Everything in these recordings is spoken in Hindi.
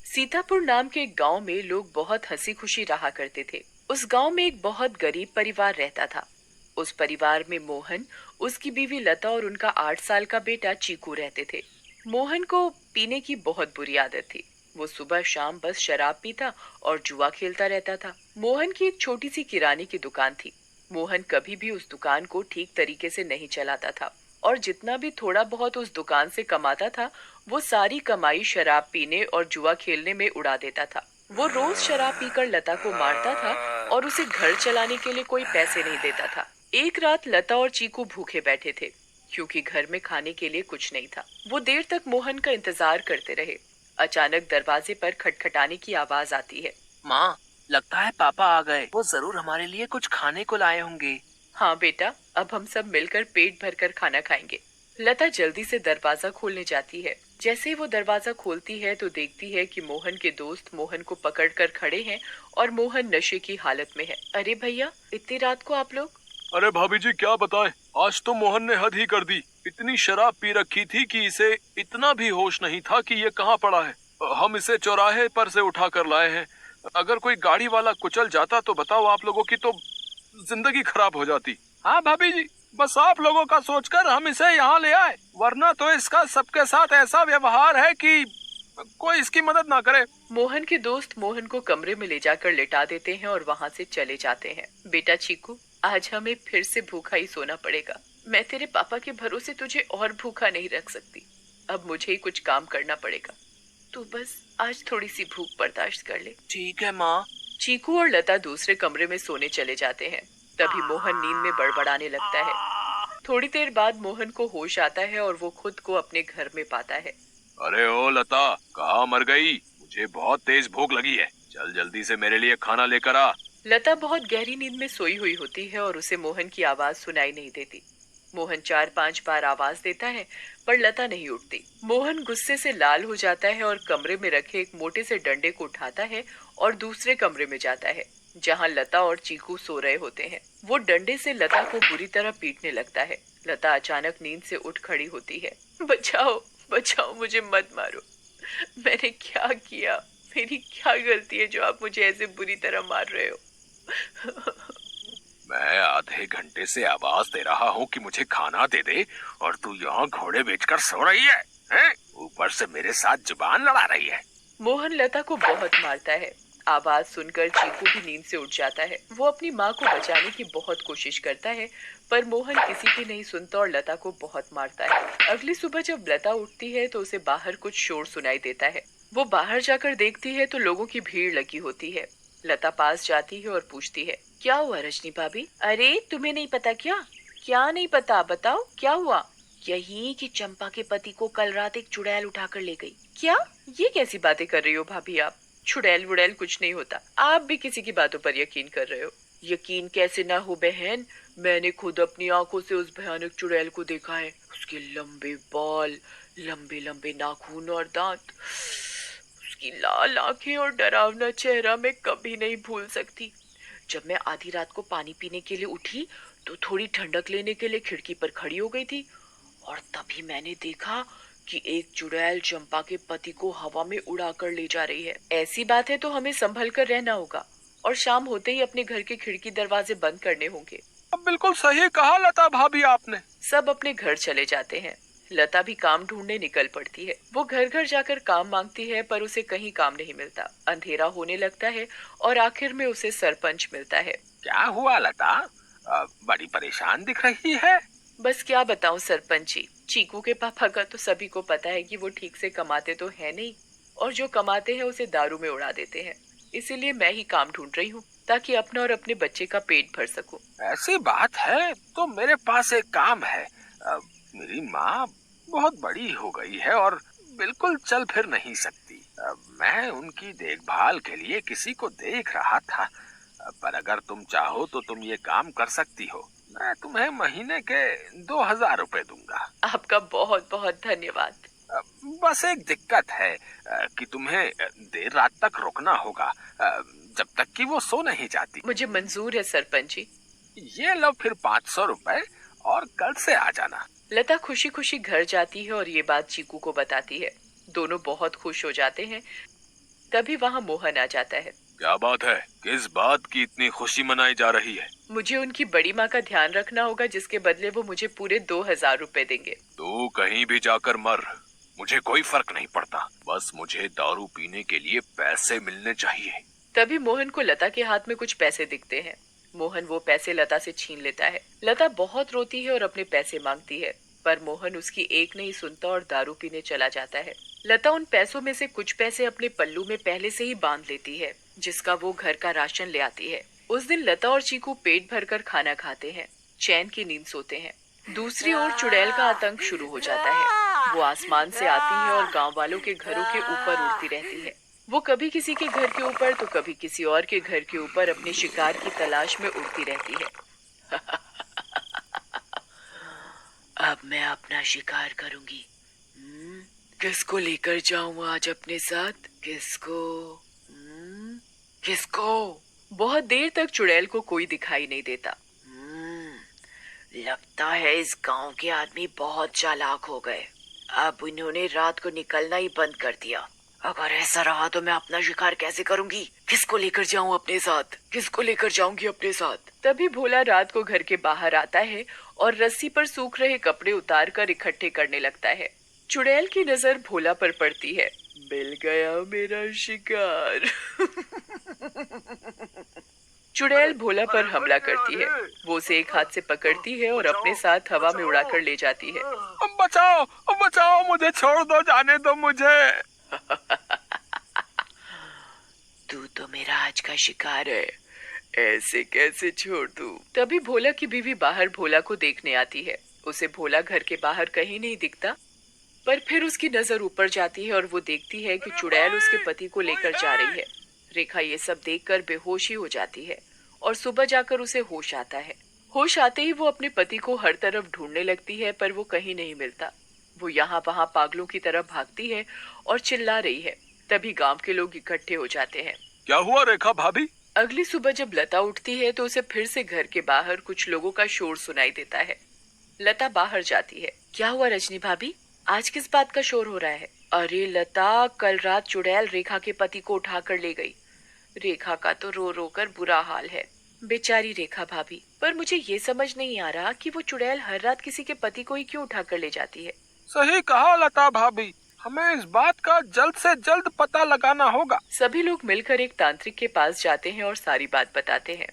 सीतापुर नाम के एक गांव में लोग बहुत हंसी खुशी रहा करते थे। उस गांव में एक बहुत गरीब परिवार रहता था। उस परिवार में मोहन, उसकी बीवी लता और उनका 8 साल का बेटा चीकू रहते थे। मोहन को पीने की बहुत बुरी आदत थी। वो सुबह शाम बस शराब पीता और जुआ खेलता रहता था। मोहन की एक छोटी सी किराने की दुकान थी। मोहन कभी भी उस दुकान को ठीक तरीके से नहीं चलाता था और जितना भी थोड़ा बहुत उस दुकान से कमाता था वो सारी कमाई शराब पीने और जुआ खेलने में उड़ा देता था। वो रोज शराब पीकर लता को मारता था और उसे घर चलाने के लिए कोई पैसे नहीं देता था। एक रात लता और चीकू भूखे बैठे थे क्योंकि घर में खाने के लिए कुछ नहीं था। वो देर तक मोहन का इंतजार करते रहे। अचानक दरवाजे पर खटखटाने की आवाज आती है। माँ, लगता है पापा आ गए। वो जरूर हमारे लिए कुछ खाने को लाए होंगे। हाँ बेटा, अब हम सब मिलकर पेट भरकर खाना खाएंगे। लता जल्दी से दरवाजा खोलने जाती है। जैसे ही वो दरवाजा खोलती है तो देखती है कि मोहन के दोस्त मोहन को पकड़कर खड़े हैं और मोहन नशे की हालत में है। अरे भैया, इतनी रात को आप लोग? अरे भाभी जी, क्या बताएं, आज तो मोहन ने हद ही कर दी। इतनी शराब पी रखी थी कि इसे इतना भी होश नहीं था कि ये कहाँ पड़ा है। हम इसे चौराहे पर से उठा कर लाए हैं। अगर कोई गाड़ी वाला कुचल जाता तो बताओ, आप लोगों की तो जिंदगी खराब हो जाती। हाँ भाभी जी, बस आप लोगों का सोचकर हम इसे यहाँ ले आए, वरना तो इसका सबके साथ ऐसा व्यवहार है कि कोई इसकी मदद ना करे। मोहन के दोस्त मोहन को कमरे में ले जाकर लिटा देते हैं और वहाँ से चले जाते हैं। बेटा चीकू, आज हमें फिर से भूखा ही सोना पड़ेगा। मैं तेरे पापा के भरोसे तुझे और भूखा नहीं रख सकती। अब मुझे ही कुछ काम करना पड़ेगा। तू बस आज थोड़ी सी भूख बर्दाश्त कर ले। ठीक है माँ। चीकू और लता दूसरे कमरे में सोने चले जाते हैं। तभी मोहन नींद में बड़बड़ाने लगता है। थोड़ी देर बाद मोहन को होश आता है और वो खुद को अपने घर में पाता है। अरे ओ लता, कहाँ मर गई? मुझे बहुत तेज भूख लगी है। चल जल्दी से मेरे लिए खाना लेकर आ। लता बहुत गहरी नींद में सोई हुई होती है और उसे मोहन की आवाज सुनाई नहीं देती। मोहन 4-5 बार आवाज देता है पर लता नहीं उठती। मोहन गुस्से से लाल हो जाता है और कमरे में रखे एक मोटे से डंडे को उठाता है और दूसरे कमरे में जाता है जहां लता और चीकू सो रहे होते हैं। वो डंडे से लता को बुरी तरह पीटने लगता है। लता अचानक नींद से उठ खड़ी होती है। बचाओ बचाओ, मुझे मत मारो। मैंने क्या किया? मेरी क्या गलती है जो आप मुझे ऐसे बुरी तरह मार रहे हो? मैं आधे घंटे से आवाज दे रहा हूँ कि मुझे खाना दे दे और तू यहाँ घोड़े बेचकर सो रही है, हैं? ऊपर से मेरे साथ जुबान लड़ा रही है। मोहन लता को बहुत मारता है। आवाज सुनकर चीकू भी नींद से उठ जाता है। वो अपनी माँ को बचाने की बहुत कोशिश करता है पर मोहन किसी की नहीं सुनता और लता को बहुत मारता है। अगली सुबह जब लता उठती है तो उसे बाहर कुछ शोर सुनाई देता है। वो बाहर जाकर देखती है तो लोगों की भीड़ लगी होती है। लता पास जाती है और पूछती है, क्या हुआ रजनी भाभी? अरे तुम्हें नहीं पता क्या? क्या नहीं पता, बताओ क्या हुआ? यही कि चंपा के पति को कल रात एक चुड़ैल उठाकर ले गई। क्या? ये कैसी बातें कर रही हो भाभी आप? चुड़ैल वुड़ैल कुछ नहीं होता। आप भी किसी की बातों पर यकीन कर रहे हो। यकीन कैसे ना हो बहन, मैंने खुद अपनी आंखों से उस भयानक चुड़ैल को देखा है। उसके लंबे बाल, लंबे लंबे नाखून और दांत, उसकी लाल आंखें और डरावना चेहरा मैं कभी नहीं भूल सकती। जब मैं आधी रात को पानी पीने के लिए उठी तो थोड़ी ठंडक लेने के लिए खिड़की पर खड़ी हो गई थी और तभी मैंने देखा कि एक चुड़ैल चंपा के पति को हवा में उड़ाकर ले जा रही है। ऐसी बात है तो हमें संभल कर रहना होगा और शाम होते ही अपने घर के खिड़की दरवाजे बंद करने होंगे। अब बिल्कुल सही कहा लता भाभी आपने। सब अपने घर चले जाते हैं। लता भी काम ढूंढने निकल पड़ती है। वो घर घर जाकर काम मांगती है पर उसे कहीं काम नहीं मिलता। अंधेरा होने लगता है और आखिर में उसे सरपंच मिलता है। क्या हुआ लता? बड़ी परेशान दिख रही है। बस क्या बताऊं सरपंच जी, चीकू के पापा का तो सभी को पता है कि वो ठीक से कमाते तो है नहीं और जो कमाते हैं उसे दारू में उड़ा देते हैं। इसीलिए मैं ही काम ढूंढ रही हूँ ताकि अपना और अपने बच्चे का पेट भर सकूं। ऐसी बात है तो मेरे पास एक काम है। मेरी माँ बहुत बड़ी हो गई है और बिल्कुल चल फिर नहीं सकती। मैं उनकी देखभाल के लिए किसी को देख रहा था। पर अगर तुम चाहो तो तुम ये काम कर सकती हो। मैं तुम्हें महीने के 2000 रुपए दूंगा। आपका बहुत बहुत धन्यवाद। बस एक दिक्कत है कि तुम्हें देर रात तक रुकना होगा, जब तक कि वो सो नहीं जाती। मुझे मंजूर है सरपंच जी। ये लो फिर 500 रुपए और कल से आ जाना। लता खुशी खुशी घर जाती है और ये बात चीकू को बताती है। दोनों बहुत खुश हो जाते हैं। तभी वहाँ मोहन आ जाता है। क्या बात है? किस बात की इतनी खुशी मनाई जा रही है? मुझे उनकी बड़ी माँ का ध्यान रखना होगा, जिसके बदले वो मुझे पूरे 2,000 रुपए देंगे। तू कहीं भी जाकर मर, मुझे कोई फर्क नहीं पड़ता। बस मुझे दारू पीने के लिए पैसे मिलने चाहिए। तभी मोहन को लता के हाथ में कुछ पैसे दिखते हैं। मोहन वो पैसे लता से छीन लेता है। लता बहुत रोती है और अपने पैसे मांगती है, पर मोहन उसकी एक नहीं सुनता और दारू पीने चला जाता है। लता उन पैसों में से कुछ पैसे अपने पल्लू में पहले से ही बांध लेती है, जिसका वो घर का राशन ले आती है। उस दिन लता और चीकू पेट भरकर खाना खाते हैं, चैन की नींद सोते हैं। दूसरी ओर चुड़ैल का आतंक शुरू हो जाता है। वो आसमान से आती है और गांव वालों के घरों के ऊपर उड़ती रहती है। वो कभी किसी के घर के ऊपर तो कभी किसी और के घर के ऊपर अपने शिकार की तलाश में उड़ती रहती है। अब मैं अपना शिकार करूंगी। किसको लेकर जाऊं आज अपने साथ? किसको? बहुत देर तक चुड़ैल को कोई दिखाई नहीं देता। लगता है इस गांव के आदमी बहुत चालाक हो गए। अब इन्होंने रात को निकलना ही बंद कर दिया। अगर ऐसा रहा तो मैं अपना शिकार कैसे करूंगी? किसको लेकर जाऊं अपने साथ? किसको लेकर जाऊंगी अपने साथ? तभी भोला रात को घर के बाहर आता है और रस्सी पर सूख रहे कपड़े उतार कर इकट्ठे करने लगता है। चुड़ैल की नजर भोला पर पड़ती है। मिल गया मेरा शिकार। चुड़ैल भोला पर हमला करती है। वो उसे एक हाथ से पकड़ती है और अपने साथ हवा में उड़ाकर ले जाती है। बचाओ, बचाओ, मुझे छोड़ दो, जाने दो मुझे। तू तो मेरा आज का शिकार है, ऐसे कैसे छोड़ दूं? तभी भोला की बीवी बाहर भोला को देखने आती है। उसे भोला घर के बाहर कहीं नहीं दिखता, पर फिर उसकी नजर ऊपर जाती है और वो देखती है कि चुड़ैल उसके पति को लेकर जा रही है। रेखा ये सब देखकर बेहोश ही हो जाती है और सुबह जाकर उसे होश आता है। होश आते ही वो अपने पति को हर तरफ ढूंढने लगती है, पर वो कहीं नहीं मिलता। वो यहाँ वहाँ पागलों की तरह भागती है और चिल्ला रही है। तभी गांव के लोग इकट्ठे हो जाते हैं। क्या हुआ रेखा भाभी? अगली सुबह जब लता उठती है तो उसे फिर से घर के बाहर कुछ लोगों का शोर सुनाई देता है। लता बाहर जाती है। क्या हुआ रजनी भाभी, आज किस बात का शोर हो रहा है? अरे लता, कल रात चुड़ैल रेखा के पति को उठाकर ले गई। रेखा का तो रो रो कर बुरा हाल है। बेचारी रेखा भाभी, पर मुझे ये समझ नहीं आ रहा कि वो चुड़ैल हर रात किसी के पति को ही क्यों उठाकर ले जाती है। सही कहा लता भाभी, हमें इस बात का जल्द से जल्द पता लगाना होगा। सभी लोग मिलकर एक तांत्रिक के पास जाते हैं और सारी बात बताते हैं।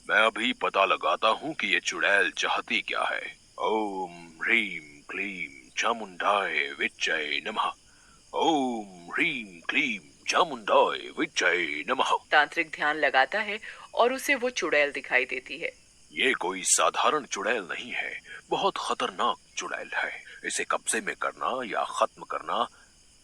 मैं अभी पता लगाता हूँ कि ये चुड़ैल चाहती क्या है। ओम ह्रीम क्लीम चामुंडाय विच्चय नमः। ओम ह्रीम क्लीम चामुंडाय विच्चय नमः। तांत्रिक ध्यान लगाता है और उसे वो चुड़ैल दिखाई देती है। ये कोई साधारण चुड़ैल नहीं है, बहुत खतरनाक चुड़ैल है। इसे कब्जे में करना या खत्म करना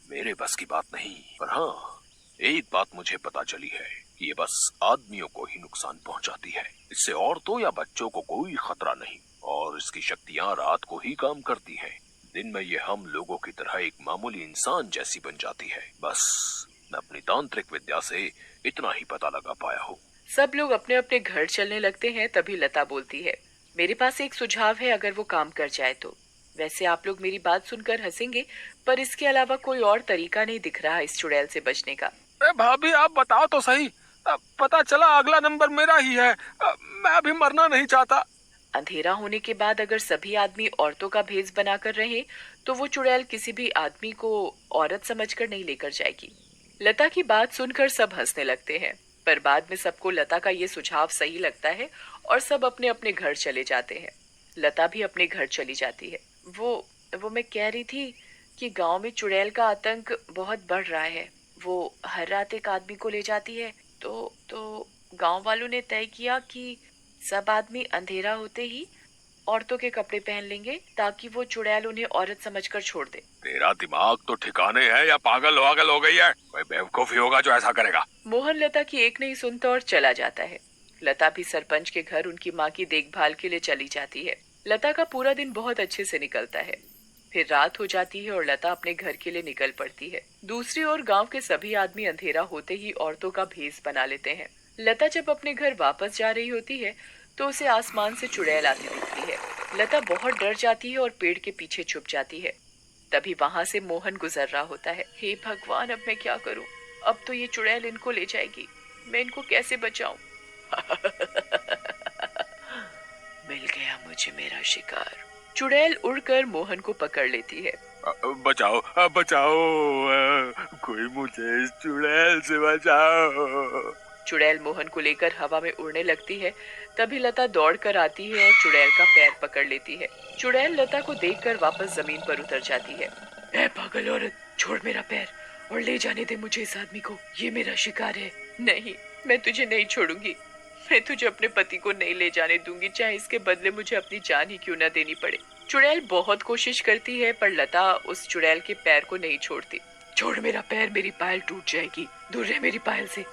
मेरे बस की बात नहीं। पर हाँ, एक बात मुझे पता चली है कि ये बस आदमियों को ही नुकसान पहुंचाती है। इससे औरतों या बच्चों को कोई खतरा नहीं, और इसकी शक्तियां रात को ही काम करती हैं। दिन में ये हम लोगों की तरह एक मामूली इंसान जैसी बन जाती है। बस मैं अपनी तांत्रिक विद्या से इतना ही पता लगा पाया हूँ। सब लोग अपने अपने घर चलने लगते हैं। तभी लता बोलती है, मेरे पास एक सुझाव है, अगर वो काम कर जाए तो। वैसे आप लोग मेरी बात सुनकर हंसेंगे, पर इसके अलावा कोई और तरीका नहीं दिख रहा इस चुड़ैल से बचने का। भाभी आप बताओ तो सही। पता चला अगला नंबर मेरा ही है। मैं अभी मरना नहीं चाहता। अंधेरा होने के बाद अगर सभी आदमी औरतों का भेष बनाकर रहे तो वो चुड़ैल किसी भी आदमी को औरत समझकर नहीं लेकर जाएगी। लता की बात सुनकर सब हंसने लगते हैं, पर बाद में सबको लता का ये सुझाव सही लगता है और सब अपने अपने घर चले जाते हैं। लता भी अपने घर चली जाती है। वो मैं कह रही थी कि गांव में चुड़ैल का आतंक बहुत बढ़ रहा है। वो हर रात एक आदमी को ले जाती है। तो गांव वालों ने तय किया कि सब आदमी अंधेरा होते ही औरतों के कपड़े पहन लेंगे, ताकि वो चुड़ैल उन्हें औरत समझकर छोड़ दे। तेरा दिमाग तो ठिकाने है या पागल वागल हो गई है? कोई बेवकूफ ही होगा जो ऐसा करेगा। मोहन लता की एक नहीं सुनता और चला जाता है। लता भी सरपंच के घर उनकी माँ की देखभाल के लिए चली जाती है। लता का पूरा दिन बहुत अच्छे से निकलता है। फिर रात हो जाती है और लता अपने घर के लिए निकल पड़ती है। दूसरी ओर गांव के सभी आदमी अंधेरा होते ही औरतों का भेष बना लेते हैं। लता जब अपने घर वापस जा रही होती है तो उसे आसमान से चुड़ैल आती दिखती है। लता बहुत डर जाती है और पेड़ के पीछे छुप जाती है। तभी वहां से मोहन गुजर रहा होता है। हे भगवान, अब मैं क्या करूं? अब तो ये चुड़ैल इनको ले जाएगी। मैं इनको कैसे बचाऊं? मिल गया मुझे मेरा शिकार। चुड़ैल उड़कर मोहन को पकड़ लेती है। बचाओ, बचाओ, कोई मुझे इस चुड़ैल से बचाओ। चुड़ैल मोहन को लेकर हवा में उड़ने लगती है। तभी लता दौड़ कर आती है और चुड़ैल का पैर पकड़ लेती है। चुड़ैल लता को देखकर वापस जमीन पर उतर जाती है। ए पागल औरत, छोड़ मेरा पैर और ले जाने दे मुझे इस आदमी को। ये मेरा शिकार है। नहीं, मैं तुझे नहीं छोड़ूंगी। मैं तुझे अपने पति को नहीं ले जाने दूंगी, चाहे इसके बदले मुझे अपनी जान ही क्यों न देनी पड़े। चुड़ैल बहुत कोशिश करती है पर लता उस चुड़ैल के पैर को नहीं छोड़ती। छोड़ मेरा पैर, मेरी पायल टूट जाएगी। दूर रह मेरी पायल से।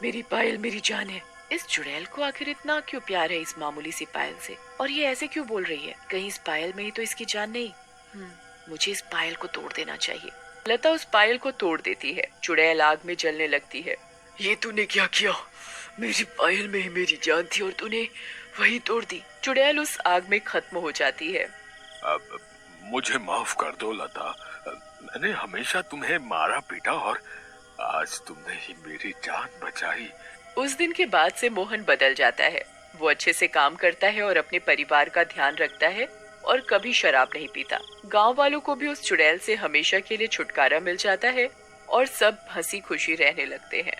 मेरी पायल मेरी जान है। इस चुड़ैल को आखिर इतना क्यों प्यार है इस मामूली सी पायल से? और ये ऐसे क्यों बोल रही है? कहीं इस पायल में ही तो इसकी जान नहीं? मुझे इस पायल को तोड़ देना चाहिए। लता उस पायल को तोड़ देती है। चुड़ैल आग में जलने लगती है। ये तूने क्या किया? मेरी पायल में ही मेरी जान थी और तूने वही तोड़ दी। चुड़ैल उस आग में खत्म हो जाती है। अब मुझे माफ कर दो लता। मैंने हमेशा तुम्हें मारा पीटा और आज तुमने ही मेरी जान बचाई। उस दिन के बाद से मोहन बदल जाता है। वो अच्छे से काम करता है और अपने परिवार का ध्यान रखता है और कभी शराब नहीं पीता। गांव वालों को भी उस चुड़ैल से हमेशा के लिए छुटकारा मिल जाता है और सब हंसी खुशी रहने लगते हैं।